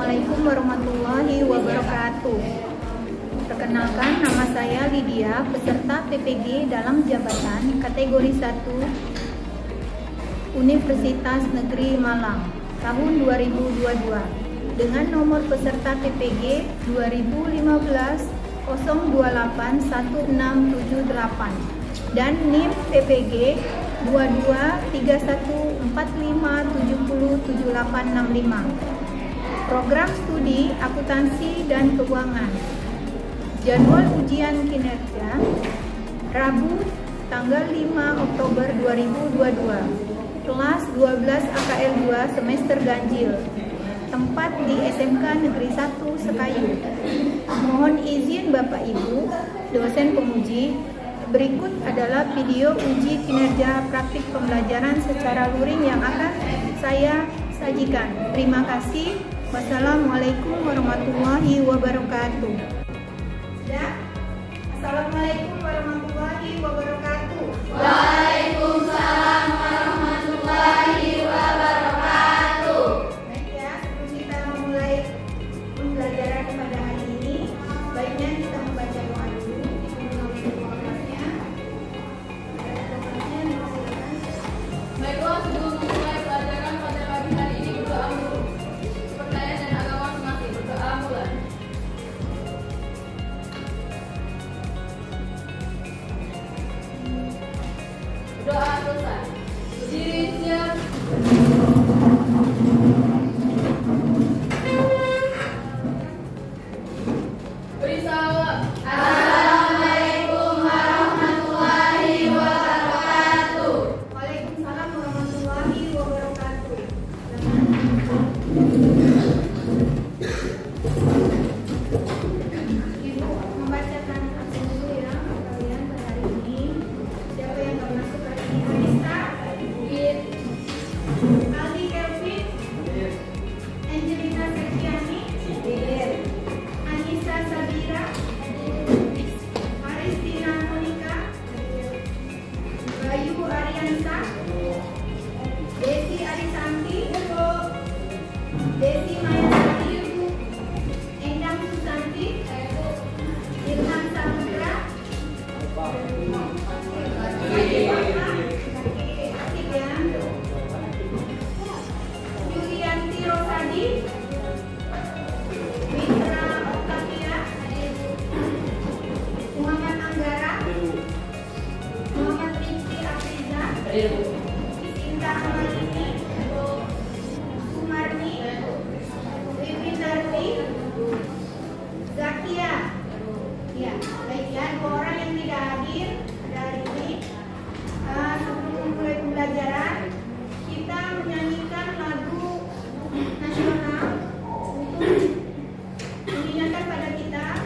Assalamualaikum warahmatullahi wabarakatuh. Perkenalkan, nama saya Lydia, peserta PPG dalam jabatan kategori 1 Universitas Negeri Malang tahun 2022 dengan nomor peserta PPG 2015 0281678 dan NIM PPG 223145707865. Program studi akuntansi dan keuangan. Jadwal ujian kinerja Rabu tanggal 5 Oktober 2022. Kelas 12 AKL 2 semester ganjil. Tempat di SMK Negeri 1 Sekayu. Mohon izin Bapak Ibu, dosen penguji. Berikut adalah video uji kinerja praktik pembelajaran secara luring yang akan saya sajikan. Terima kasih. Wassalamualaikum warahmatullahi wabarakatuh. Ya. Assalamualaikum warahmatullahi wabarakatuh. Waalaikumsalam warahmatullahi wabarakatuh. Baik ya, sebelum kita memulai pembelajaran pada hari ini, baiknya kita membaca doa dulu. Baiklah, sebelum memulai pelajaran pada pagi hari ini, berdoa dulu. Percaya dan agama masing-masing, berdoa mulai. Doa selesai. Berdiri siap. Beri salam. Assalamualaikum warahmatullahi wabarakatuh. Waalaikumsalam warahmatullahi wabarakatuh. Ibu membacakan absen dulu ya kalian pada hari ini. Siapa yang nggak masuk hari ini? Anissa, Aldi Kelvin, Angelina Sekiani, Anissa Sabira, Aristina Monika, Bayu Ariansa, Desi Arisanti, Desi Mayasari, Endang Susanti, Ilham Samudra, Yulianti Rosadi, Mitra Octavia, Muhammad Anggara, Muhammad Rizky Afriza, Sinta Amalini, Sumarni, Vivi Darti, Zakia. Ya, baik ya, 2 orang yang tidak hadir pada hari ini. Sebelum mulai pembelajaran, kita menyanyikan lagu nasional untuk mengingatkan pada kita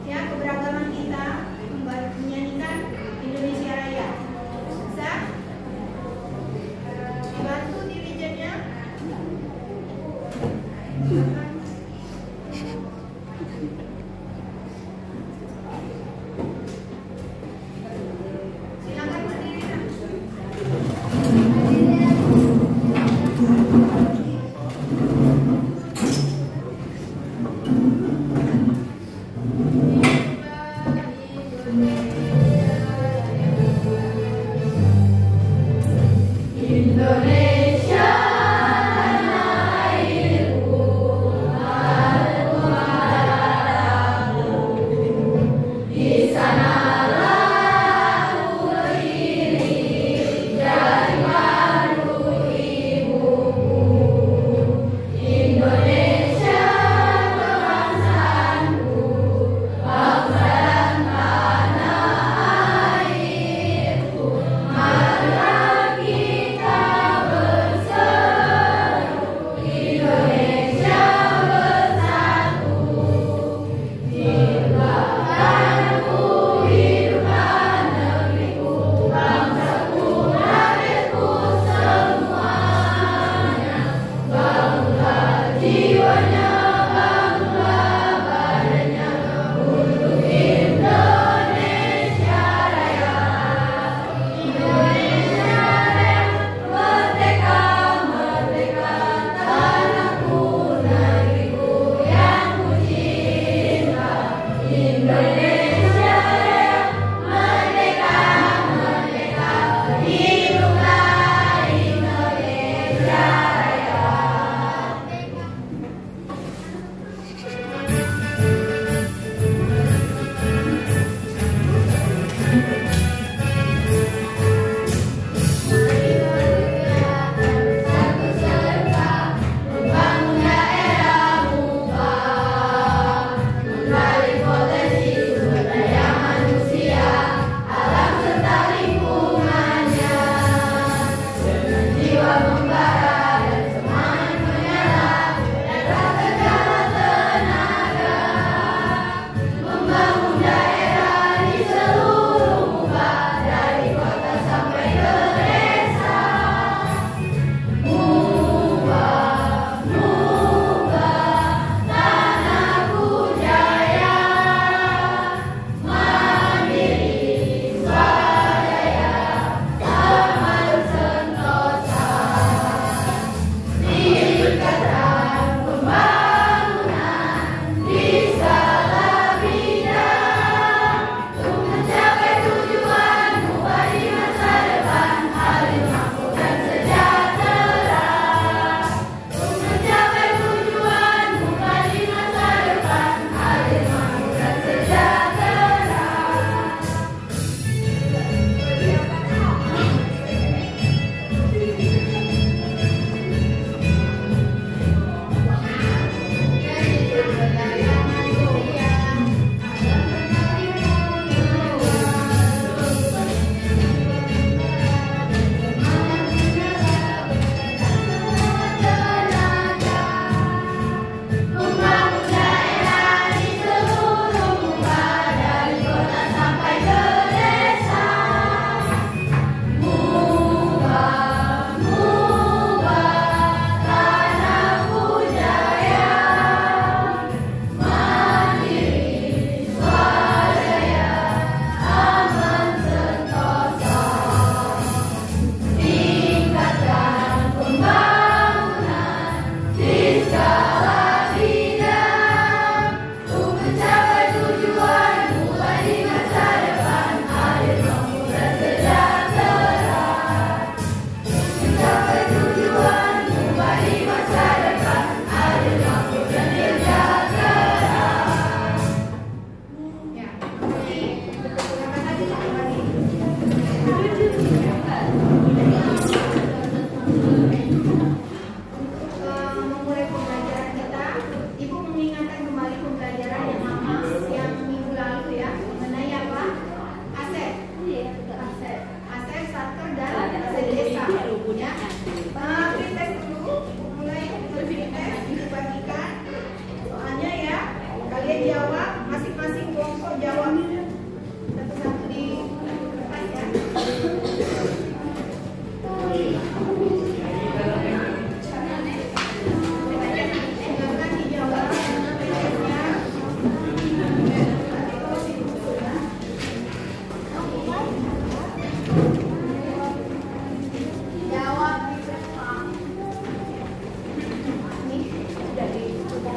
ya keberagaman kita, menyanyikan Indonesia Raya. Bisa? Dibantu dirijennya. Silakan berdiri. jawab, masing-masing kelompok jawab. Satu-satu di kertas ya. Silakan dijawab. Jawab di kertas. Ini sudah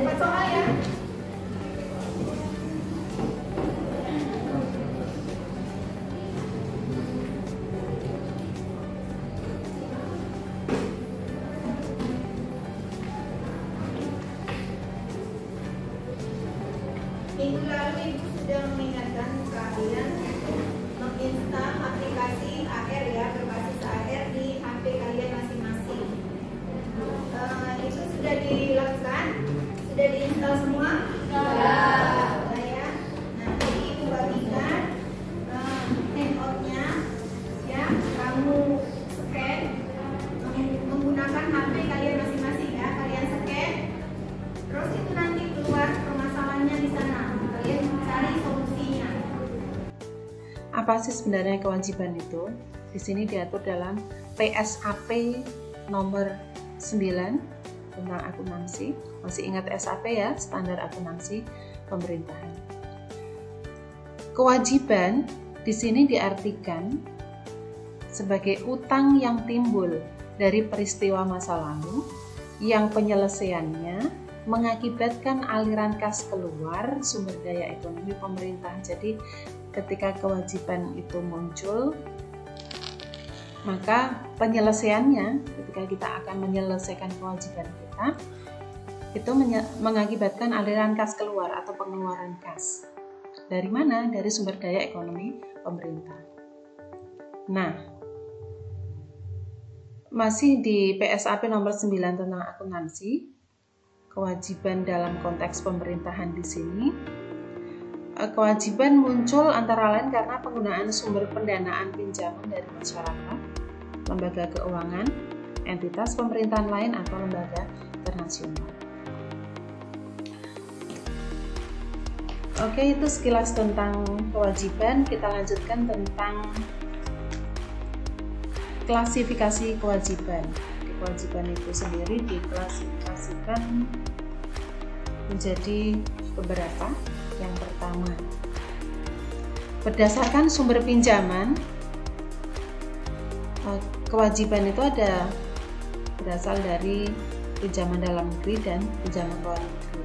empat soal ya. Minggu lalu Ibu sudah mengingatkan kalian untuk menginstal aplikasi AR ya, berbasis AR di HP kalian masing-masing. Itu sudah dilakukan? Sudah diinstal semua? Sudah ya. Nanti Ibu bagikan handout-nya ya, kamu scan menggunakan HP kalian masing-masing ya, kalian scan. Terus itu nanti keluar permasalahannya di sana. Kalian cari solusinya. Apa sih sebenarnya kewajiban itu? Di sini diatur dalam PSAP nomor 9 tentang akuntansi. Masih ingat SAP ya, standar akuntansi pemerintahan. Kewajiban di sini diartikan sebagai utang yang timbul dari peristiwa masa lalu yang penyelesaiannya mengakibatkan aliran kas keluar sumber daya ekonomi pemerintah. Jadi ketika kewajiban itu muncul, maka penyelesaiannya ketika kita akan menyelesaikan kewajiban kita itu mengakibatkan aliran kas keluar atau pengeluaran kas. Dari mana? Dari sumber daya ekonomi pemerintah. Nah, masih di PSAP nomor 9 tentang akuntansi, kewajiban dalam konteks pemerintahan di sini, kewajiban muncul antara lain karena penggunaan sumber pendanaan pinjaman dari masyarakat, lembaga keuangan, entitas pemerintahan lain atau lembaga internasional. Oke, itu sekilas tentang kewajiban. Kita lanjutkan tentang klasifikasi kewajiban. Kewajiban itu sendiri diklasifikasikan menjadi beberapa. Yang pertama, berdasarkan sumber pinjaman, kewajiban itu ada berasal dari pinjaman dalam negeri dan pinjaman luar negeri.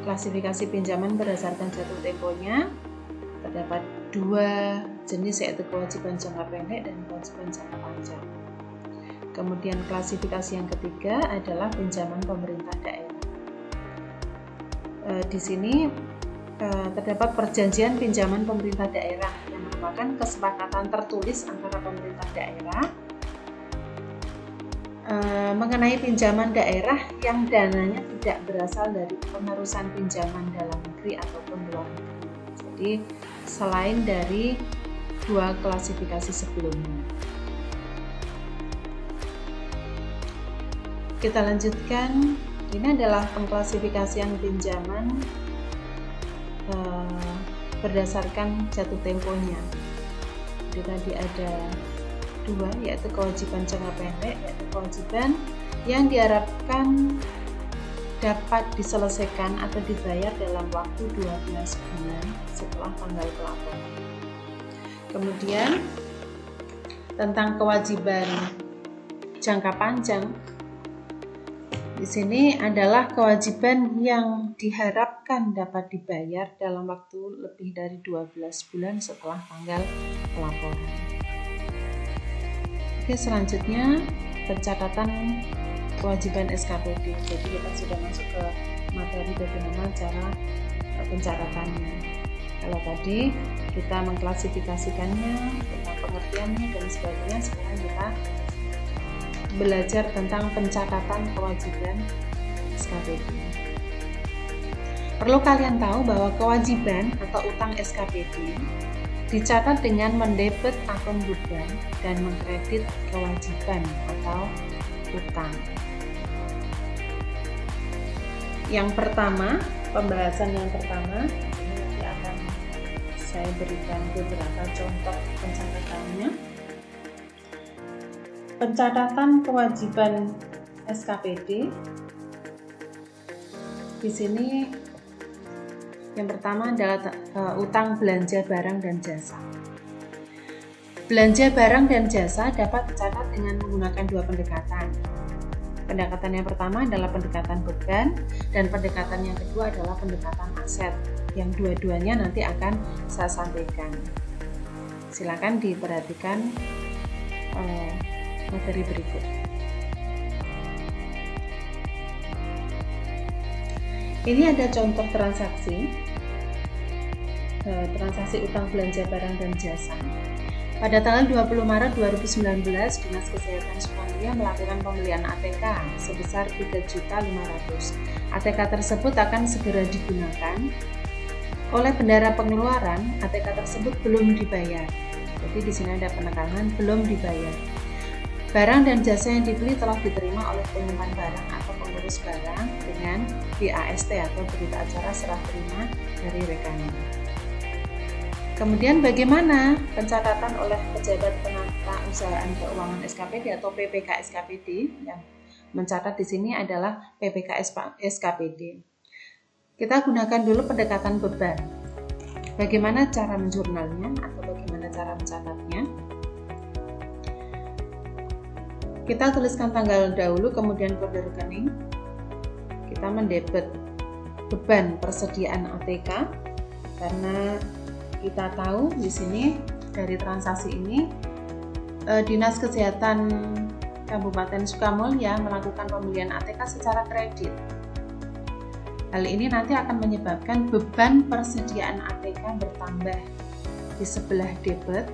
Klasifikasi pinjaman berdasarkan jatuh temponya terdapat dua jenis, yaitu kewajiban jangka pendek dan kewajiban jangka panjang. Kemudian klasifikasi yang ketiga adalah pinjaman pemerintah daerah. Di sini terdapat perjanjian pinjaman pemerintah daerah yang merupakan kesepakatan tertulis antara pemerintah daerah mengenai pinjaman daerah yang dananya tidak berasal dari penerusan pinjaman dalam negeri ataupun luar negeri. Jadi selain dari dua klasifikasi sebelumnya. Kita lanjutkan. Ini adalah pengklasifikasian pinjaman berdasarkan jatuh temponya. Jadi tadi ada dua, yaitu kewajiban jangka pendek, yaitu kewajiban yang diharapkan dapat diselesaikan atau dibayar dalam waktu 12 bulan setelah tanggal pelaporan. Kemudian tentang kewajiban jangka panjang, di sini adalah kewajiban yang diharapkan dapat dibayar dalam waktu lebih dari 12 bulan setelah tanggal pelaporan. Oke, selanjutnya pencatatan kewajiban SKPD. Jadi kita sudah masuk ke materi bagaimana cara pencatatannya. Kalau tadi kita mengklasifikasikannya, tentang pengertiannya dan sebagainya, sekarang kita belajar tentang pencatatan kewajiban SKPD. Perlu kalian tahu bahwa kewajiban atau utang SKPD dicatat dengan mendebet akun beban dan mengkredit kewajiban atau utang. Yang pertama, pembahasan yang pertama, ini nanti akan saya berikan beberapa contoh pencatatannya. Pencatatan kewajiban SKPD. Di sini yang pertama adalah utang belanja barang dan jasa. Belanja barang dan jasa dapat dicatat dengan menggunakan dua pendekatan. Pendekatan yang pertama adalah pendekatan beban, dan pendekatan yang kedua adalah pendekatan aset, yang dua-duanya nanti akan saya sampaikan. Silakan diperhatikan materi berikut. Ini ada contoh transaksi utang belanja barang dan jasa. Pada tanggal 20 Maret 2019, Dinas Kesehatan Sukamulia melakukan pembelian ATK sebesar 3.500.000. ATK tersebut akan segera digunakan. Oleh bendara pengeluaran, ATK tersebut belum dibayar. Jadi di sini ada penekanan belum dibayar. Barang dan jasa yang dibeli telah diterima oleh penyimpan barang atau pengurus barang dengan BAST atau berita acara serah terima dari rekening. Kemudian bagaimana pencatatan oleh pejabat penata usahaan keuangan SKPD atau PPK SKPD? Yang mencatat di sini adalah PPK SKPD. Kita gunakan dulu pendekatan beban. Bagaimana cara menjurnalnya atau bagaimana cara mencatatnya? Kita tuliskan tanggal dahulu, kemudian kode rekening. Kita mendebet beban persediaan ATK karena kita tahu di sini dari transaksi ini Dinas Kesehatan Kabupaten Sukamulya melakukan pembelian ATK secara kredit. Hal ini nanti akan menyebabkan beban persediaan ATK bertambah di sebelah debit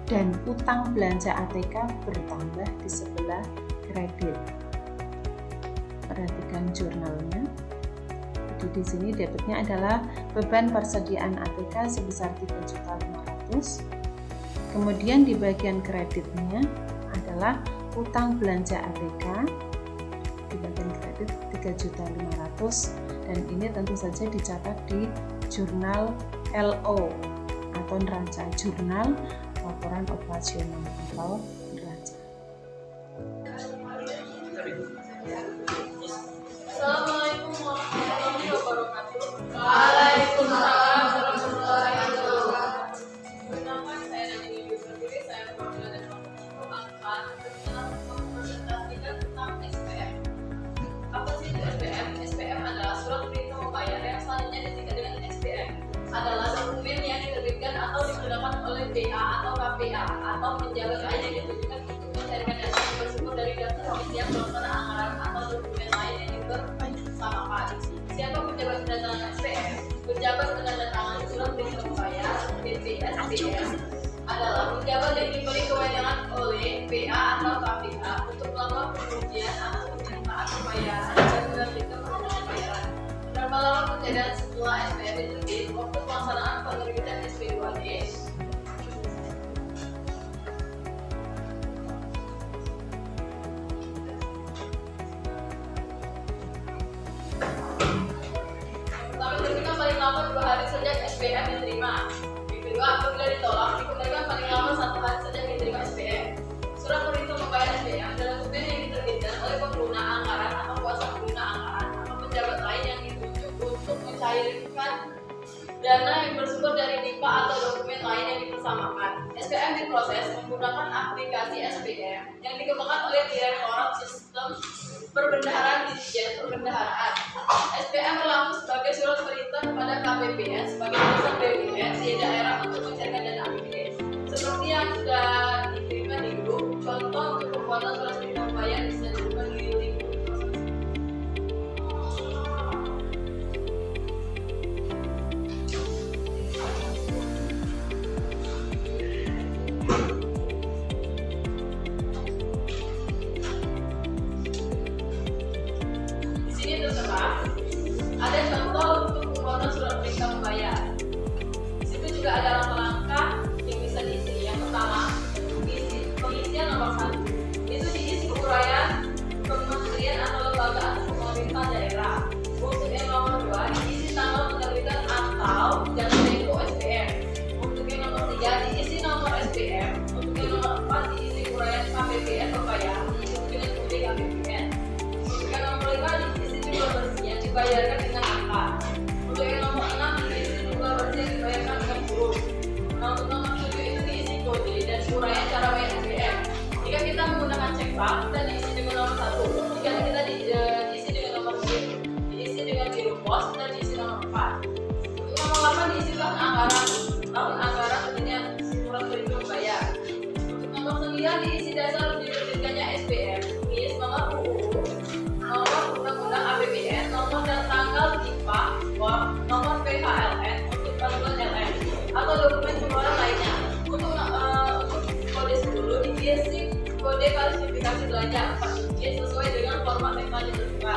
dan utang belanja ATK bertambah di sebelah kredit. Perhatikan jurnalnya. Jadi di sini debitnya adalah beban persediaan ATK sebesar 3.500.000. Kemudian di bagian kreditnya adalah utang belanja ATK di bagian kredit 3.500.000, dan ini tentu saja dicatat di jurnal LO atau neraca jurnal laporan operasional atau neraca. Assalamualaikum warahmatullahi wabarakatuh. Waalaikumsalam warahmatullahi wabarakatuh. Pertama, saya Nani Yusufili, saya perwakilan akan mempresentasikan tentang SPM. Apa sih itu SPM? SPM adalah surat perintah membayar yang selanjutnya disingkat dengan SPM. Adalah dokumen yang diterbitkan atau digunakan oleh BA atau KPA atau pejabat lain yang ditujukan untuk mencarikan data yang bersumber dari data yang melakukan anggaran atau dokumen lain yang dibersamakan. Siapa pejabat penandatangan SPM? Pejabat penandatangan surat perintah membayar (PPSPM) adalah pejabat yang diberi kewenangan oleh BA atau KPA untuk melakukan pengujian atau penerimaan pembayaran dan menerbitkan pembayaran. Berapa lama kejadian setelah SPM diterbit? Waktu pelaksanaan penerbitan SP2D. Pertama, diterbitkan paling lama 2 hari sejak SPM diterima. Yang kedua, apabila ditolak, dikembalikan paling lama 1 hari sejak diterima SPM. Surat perintah membayar SPM adalah dokumen yang diterbitkan oleh pengguna anggaran atau kuasa pengguna anggaran atau pejabat lain yang ditunjuk untuk mencairkan dana yang bersumber dari NIPA atau dokumen lain yang dipersamakan. SPM diproses menggunakan aplikasi SPM yang dikembangkan oleh Direktorat Sistem Perbendaharaan Ditjen Perbendaharaan. SPM berlaku sebagai surat perintah kepada KPPN sebagai pusat BUMN di daerah untuk mencairkan dana APBN. Seperti yang sudah diterima di grup, contoh untuk pembuatan surat perintah membayar bisa dilakukan di link proses. Di sini tertera ada contoh untuk angka. Untuk yang nomor 6 diisi jumlah bersih dibayarkan dengan huruf. Nah, untuk nomor 7 itu diisi kode dan uraian cara bayar SPM. Jika kita menggunakan cek bank, kita diisi dengan nomor 1. Jika kita diisi dengan nomor 2, diisi dengan biru pos, dan diisi nomor 4. Untuk nomor 8 diisi tahun anggaran tentunya surat perhitungan membayar. Untuk nomor 9 diisi dasar diterbitkannya SPM, NIS, nomor UU, nomor undang-undang APBN, nomor dan tanggal DIPA, nomor PHLN untuk bantuan LN atau dokumen pengeluaran lainnya. Untuk kode 10 diisi kode klasifikasi belanja 4 digit sesuai dengan format teknologi terbuka.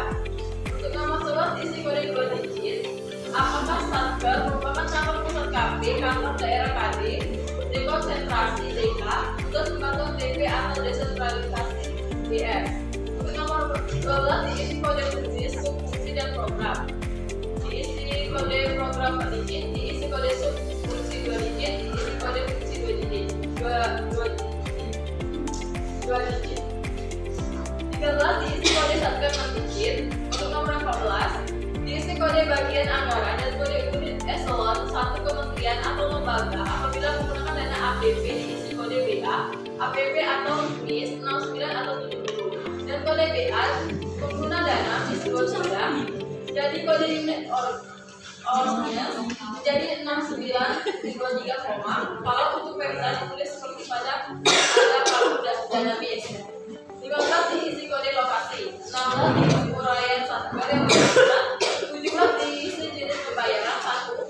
Untuk nomor 11 diisi kode 2 digit. Apakah Satker merupakan kantor pusat KP, kantor daerah KD, dekonsentrasi DK, terus kantor DP atau desentralisasi DF. Untuk nomor 12 diisi kode fungsi, subfungsi dan program. Diisi kode program 4 digit, diisi kode subfungsi 2 digit, diisi kode fungsi 2 digit. 13 diisi kode Satker 6 digit. Untuk nomor 14 diisi kode bagian anggaran dan kode unit eselon 1 kementerian atau lembaga apabila menggunakan dana APB diisi kode BA, APB atau NIS 69 atau 70 dan kode BA pengguna dana NIS 23 jadi kode unit orangnya menjadi 69,23, kalau untuk perizinan ditulis seperti pada palu dana BIS. 15 diisi kode lokasi, 16 diisi uraian Satker yang berbeda, 17 diisi jenis pembayaran 1.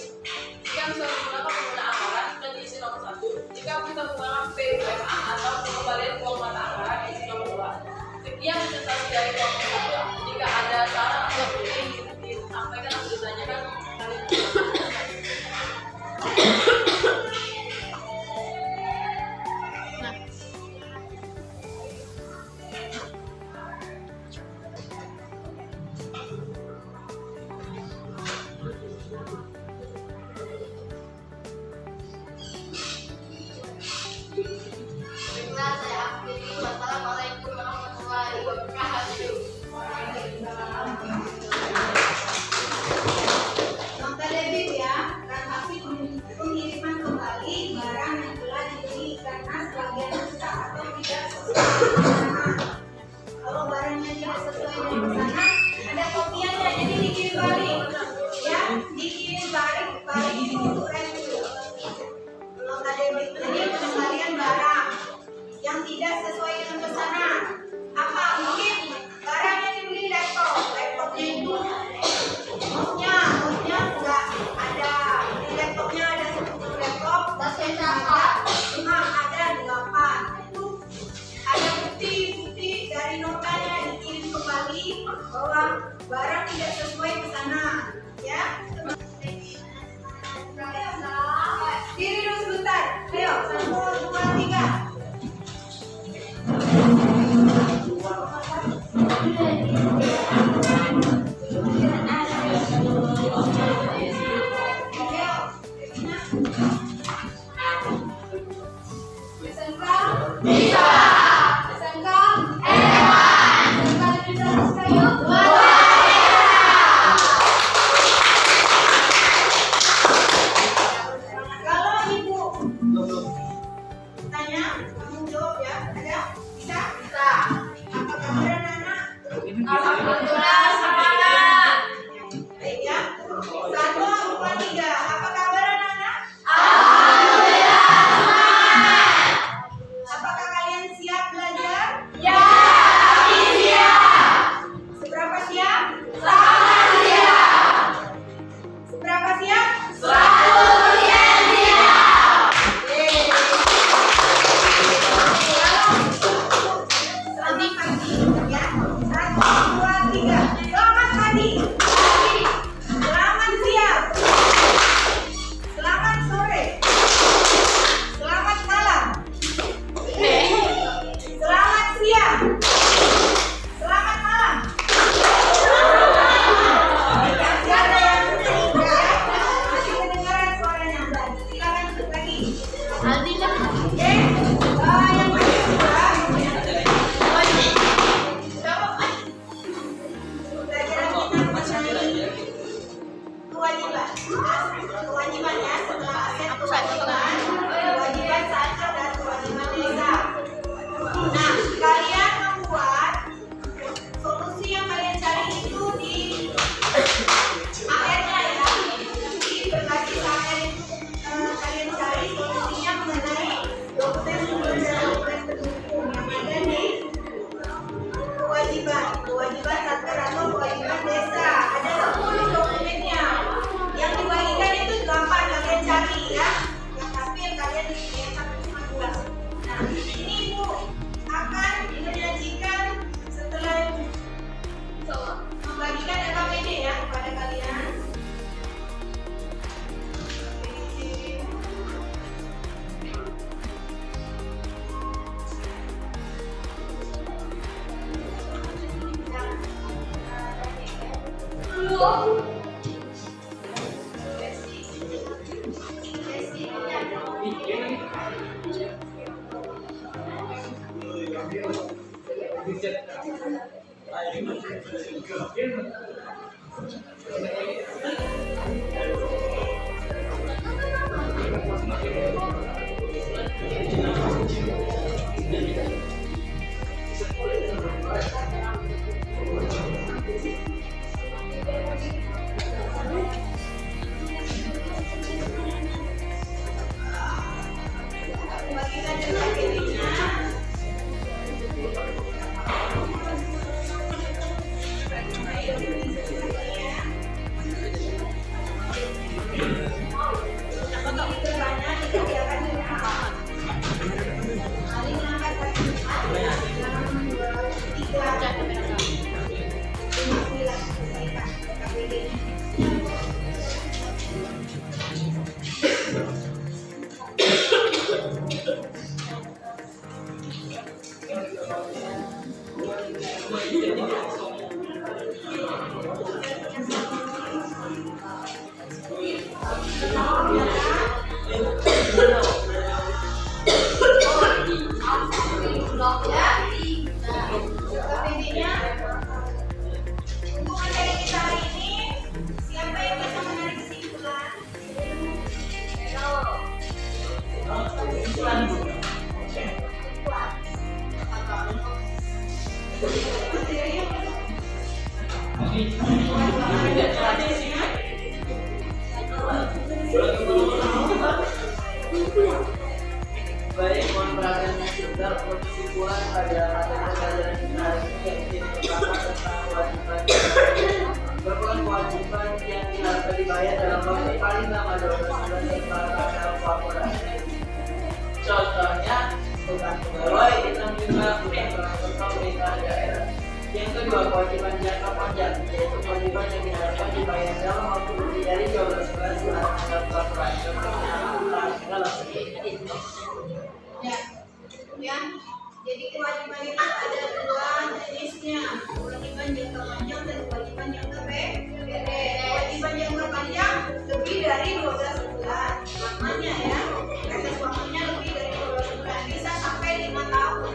Jika bisa menggunakan pengguna anggaran, kita diisi nomor 1. Jika kita menggunakan PUMA atau pengembalian uang mata anggaran, diisi nomor 2. Sekian presentasi dari kelompok 1. Jika ada saran atau yang disampaikan atau ditanyakan, kalian Wassalamualaikum warahmatullahi wabarakatuh. Maka Debbie kewajibannya setelah aset kewajiban saja dan kewajiban desa. Nah, kalian membuat solusi yang kalian cari itu di akhirnya ya, di berbasis akhir itu kalian cari solusinya mengenai dokumen sumber dan dokumen pendukung yang ada di kewajiban satker atau kewajiban desa. Ada 10 dokumennya. Yang dibagikan itu gampang kalian cari ya. Yang hampir kalian lihat cuma 2. Nah, ini Bu akan menyajikan setelah membagikan LKPD ya kepada kalian. Baik, mohon perhatiannya sebentar untuk kesimpulan pada materi pelajaran kita hari ini, yaitu pertama tentang kewajiban. Merupakan kewajiban yang harus dibayar dalam waktu paling lama 12 bulan setelah masa korporasi. Contohnya, bukan pegawai, hitung juga bukan pemerintah daerah. Yang kedua, kewajiban jangka panjang, yaitu kewajiban yang diharapkan dibayar dalam waktu lebih dari 12 bulan setelah masa korporasi. Ya, jadi kewajiban itu ada 2 jenisnya, kewajiban jangka panjang dan kewajiban jangka pendek. Kewajiban jangka panjang lebih dari 12 bulan lamanya ya, batas waktunya lebih dari 12 bulan, bisa sampai 5 tahun.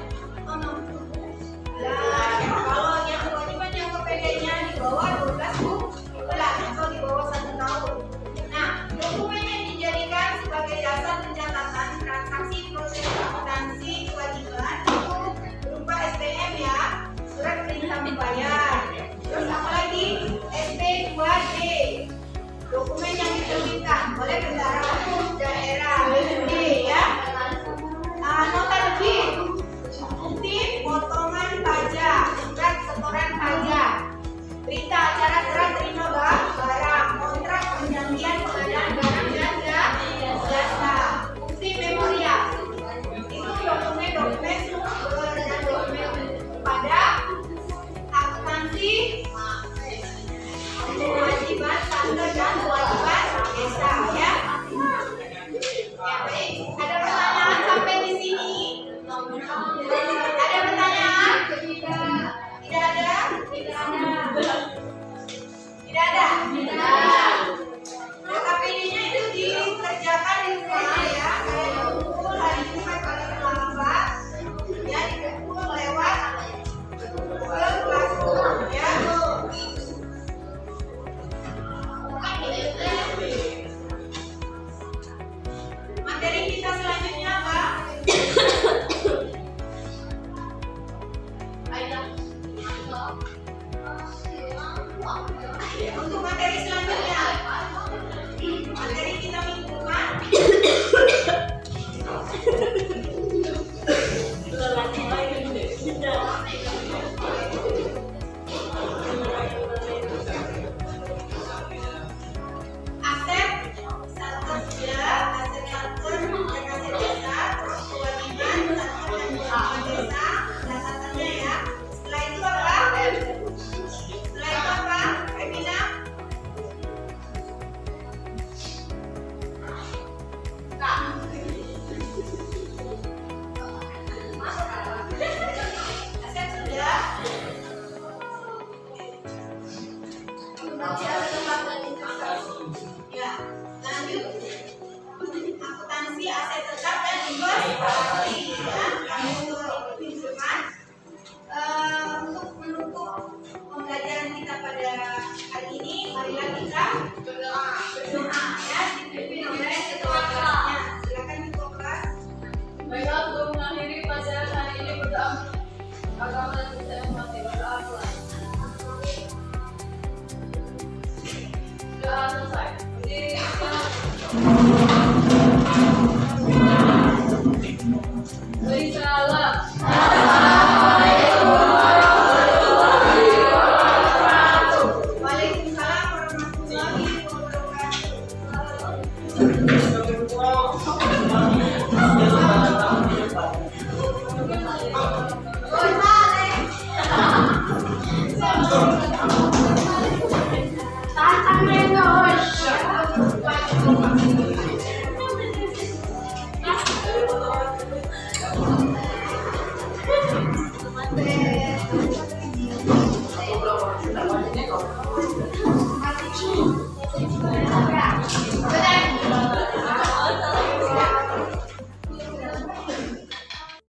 Kalau yang kewajiban jangka pendeknya di bawah 12 bulan atau di bawah 1 tahun. Nah, dokumen yang dijadikan sebagai dasar pencatatan transaksi proses akuntansi kewajiban itu berupa SPM ya, surat perintah membayar. Terus apa lagi? SP2D, dokumen yang diterbitkan oleh bendahara umum daerah BUMD ya. Nota lebih, bukti potongan pajak, surat setoran pajak, berita acara serah terima barang, kontrak perjanjian pengadaan barang dan jasa, bukti memorial. Itu dokumen-dokumen dan dokumen pada akuntansi kewajiban satker dan kewajiban desa ya. Ya baik, ada pertanyaan sampai di sini? Ada pertanyaan? Tidak ada? Tidak ada? KPD-nya itu dikerjakan di rumah ya. Kalian kumpul hari Jumat paling lambat ya, dikumpul lewat Google Classroom ya. Marilah kita berdoa ya, dipimpin oleh ketua kelasnya. Silakan ketua kelas. Baiklah, untuk mengakhiri pelajaran hari ini berdoa agama dan budaya mati berdoa pulang. Doa selesai. Berdiri beri salam. Waalaikumsalam warahmatullahi wabarakatuh. Tantangan